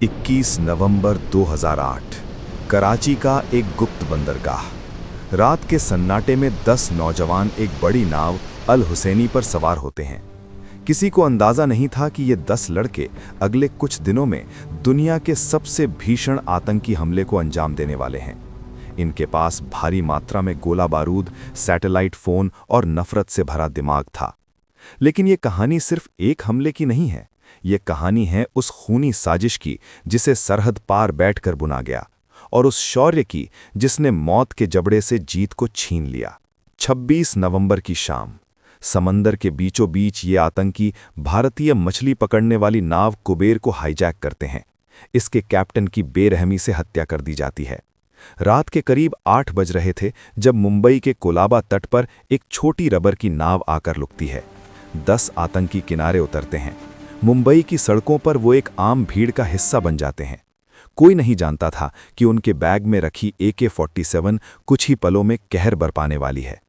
21 नवंबर 2008 कराची का एक गुप्त बंदरगाह। रात के सन्नाटे में 10 नौजवान एक बड़ी नाव अल हुसैनी पर सवार होते हैं। किसी को अंदाजा नहीं था कि ये 10 लड़के अगले कुछ दिनों में दुनिया के सबसे भीषण आतंकी हमले को अंजाम देने वाले हैं। इनके पास भारी मात्रा में गोला बारूद, सैटेलाइट फोन और नफरत से भरा दिमाग था। लेकिन ये कहानी सिर्फ एक हमले की नहीं है। ये कहानी है उस खूनी साजिश की जिसे सरहद पार बैठकर बुना गया, और उस शौर्य की जिसने मौत के जबड़े से जीत को छीन लिया। 26 नवंबर की शाम समंदर के बीचों बीच ये आतंकी भारतीय मछली पकड़ने वाली नाव कुबेर को हाईजैक करते हैं। इसके कैप्टन की बेरहमी से हत्या कर दी जाती है। रात के करीब 8 बज रहे थे जब मुंबई के कोलाबा तट पर एक छोटी रबर की नाव आकर रुकती है। 10 आतंकी किनारे उतरते हैं। मुंबई की सड़कों पर वो एक आम भीड़ का हिस्सा बन जाते हैं। कोई नहीं जानता था कि उनके बैग में रखी AK-47 कुछ ही पलों में कहर बरपाने वाली है।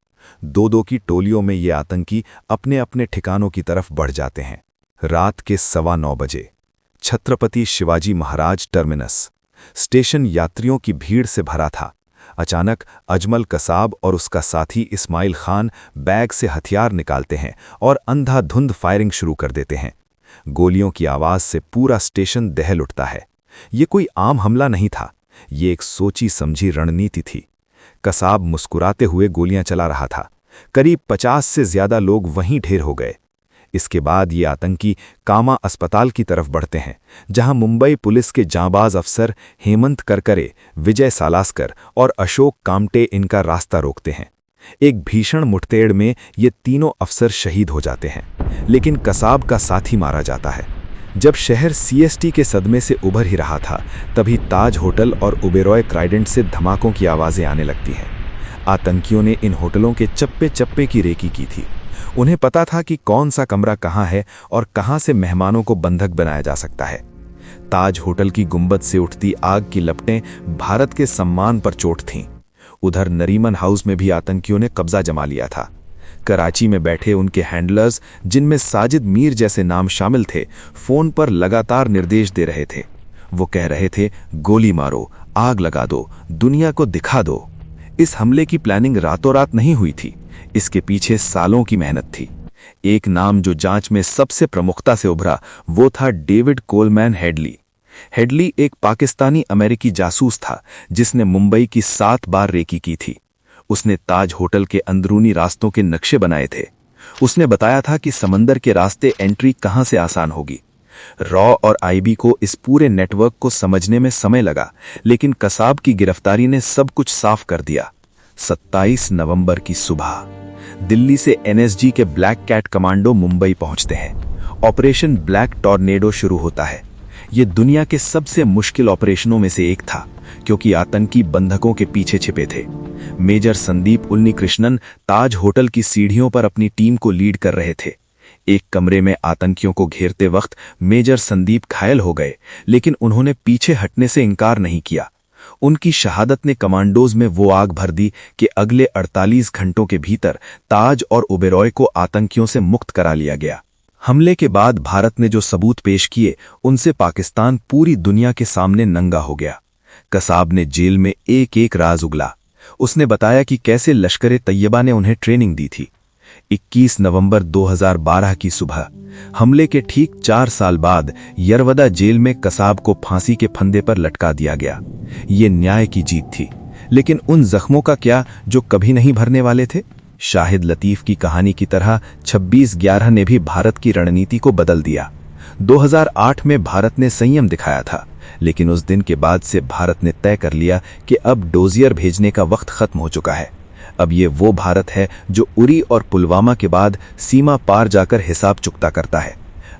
2-2 की टोलियों में ये आतंकी अपने अपने ठिकानों की तरफ बढ़ जाते हैं। रात के 9:15 बजे छत्रपति शिवाजी महाराज टर्मिनस स्टेशन यात्रियों की भीड़ से भरा था। अचानक अजमल कसाब और उसका साथी इस्माइल खान बैग से हथियार निकालते हैं और अंधाधुंध फायरिंग शुरू कर देते हैं। गोलियों की आवाज से पूरा स्टेशन दहल उठता है। ये कोई आम हमला नहीं था, ये एक सोची समझी रणनीति थी। कसाब मुस्कुराते हुए गोलियां चला रहा था। करीब 50 से ज्यादा लोग वहीं ढेर हो गए। इसके बाद ये आतंकी कामा अस्पताल की तरफ बढ़ते हैं, जहां मुंबई पुलिस के जांबाज अफसर हेमंत करकरे, विजय सालास्कर और अशोक कामटे इनका रास्ता रोकते हैं। एक भीषण मुठभेड़ में ये तीनों अफसर शहीद हो जाते हैं, लेकिन कसाब का साथी मारा जाता है। जब शहर CST के सदमे से उभर ही रहा था, तभी ताज होटल और उबेरॉय ट्राइडेंट से धमाकों की आवाज़ें आने लगती हैं। आतंकियों ने इन होटलों के चप्पे चप्पे की रेकी की थी। उन्हें पता था कि कौन सा कमरा कहाँ है और कहाँ से मेहमानों को बंधक बनाया जा सकता है। ताज होटल की गुंबद से उठती आग की लपटें भारत के सम्मान पर चोट थीं। उधर नरीमन हाउस में भी आतंकियों ने कब्जा जमा लिया था। कराची में बैठे उनके हैंडलर्स, जिनमें साजिद मीर जैसे नाम शामिल थे, फोन पर लगातार निर्देश दे रहे थे। वो कह रहे थे, गोली मारो, आग लगा दो, दुनिया को दिखा दो। इस हमले की प्लानिंग रातों रात नहीं हुई थी। इसके पीछे सालों की मेहनत थी। एक नाम जो जांच में सबसे प्रमुखता से उभरा वो था डेविड कोलमैन हेडली। हेडली एक पाकिस्तानी अमेरिकी जासूस था जिसने मुंबई की 7 बार रेकी की थी। उसने ताज होटल के अंदरूनी रास्तों के नक्शे बनाए थे। उसने बताया था कि समंदर के रास्ते एंट्री कहां से आसान होगी। रॉ और IB को इस पूरे नेटवर्क को समझने में समय लगा, लेकिन कसाब की गिरफ्तारी ने सब कुछ साफ कर दिया। 27 नवंबर की सुबह दिल्ली से NSG के ब्लैक कैट कमांडो मुंबई पहुंचते हैं। ऑपरेशन ब्लैक टॉर्नेडो शुरू होता है। ये दुनिया के सबसे मुश्किल ऑपरेशनों में से एक था, क्योंकि आतंकी बंधकों के पीछे छिपे थे। मेजर संदीप उन्नीकृष्णन ताज होटल की सीढ़ियों पर अपनी टीम को लीड कर रहे थे। एक कमरे में आतंकियों को घेरते वक्त मेजर संदीप घायल हो गए, लेकिन उन्होंने पीछे हटने से इनकार नहीं किया। उनकी शहादत ने कमांडोज में वो आग भर दी कि अगले 48 घंटों के भीतर ताज और उबेरॉय को आतंकियों से मुक्त करा लिया गया। हमले के बाद भारत ने जो सबूत पेश किए, उनसे पाकिस्तान पूरी दुनिया के सामने नंगा हो गया। कसाब ने जेल में एक एक राज उगला। उसने बताया कि कैसे लश्कर तैयबा ने उन्हें ट्रेनिंग दी थी। 21 नवंबर 2012 की सुबह हमले के ठीक 4 साल बाद यरवदा जेल में कसाब को फांसी के फंदे पर लटका दिया गया। ये न्याय की जीत थी, लेकिन उन जख्मों का क्या जो कभी नहीं भरने वाले थे? शाहिद लतीफ की कहानी की तरह 26/11 ने भी भारत की रणनीति को बदल दिया। 2008 में भारत ने संयम दिखाया था, लेकिन उस दिन के बाद से भारत ने तय कर लिया कि अब डोजियर भेजने का वक्त खत्म हो चुका है। अब ये वो भारत है जो उरी और पुलवामा के बाद सीमा पार जाकर हिसाब चुकता करता है।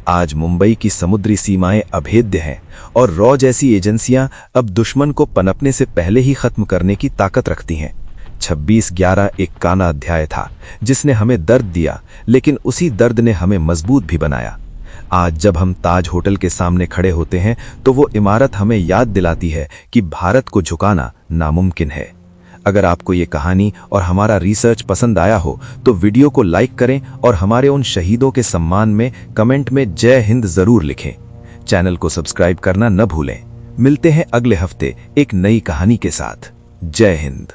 आज मुंबई की समुद्री सीमाएं अभेद्य हैं और रॉ जैसी एजेंसियां अब दुश्मन को पनपने से पहले ही खत्म करने की ताकत रखती हैं। 26/11 एक काना अध्याय था जिसने हमें दर्द दिया, लेकिन उसी दर्द ने हमें मजबूत भी बनाया। आज जब हम ताज होटल के सामने खड़े होते हैं तो वो इमारत हमें याद दिलाती है कि भारत को झुकाना नामुमकिन है। अगर आपको ये कहानी और हमारा रिसर्च पसंद आया हो तो वीडियो को लाइक करें और हमारे उन शहीदों के सम्मान में कमेंट में जय हिंद जरूर लिखें। चैनल को सब्सक्राइब करना न भूलें। मिलते हैं अगले हफ्ते एक नई कहानी के साथ। जय हिंद।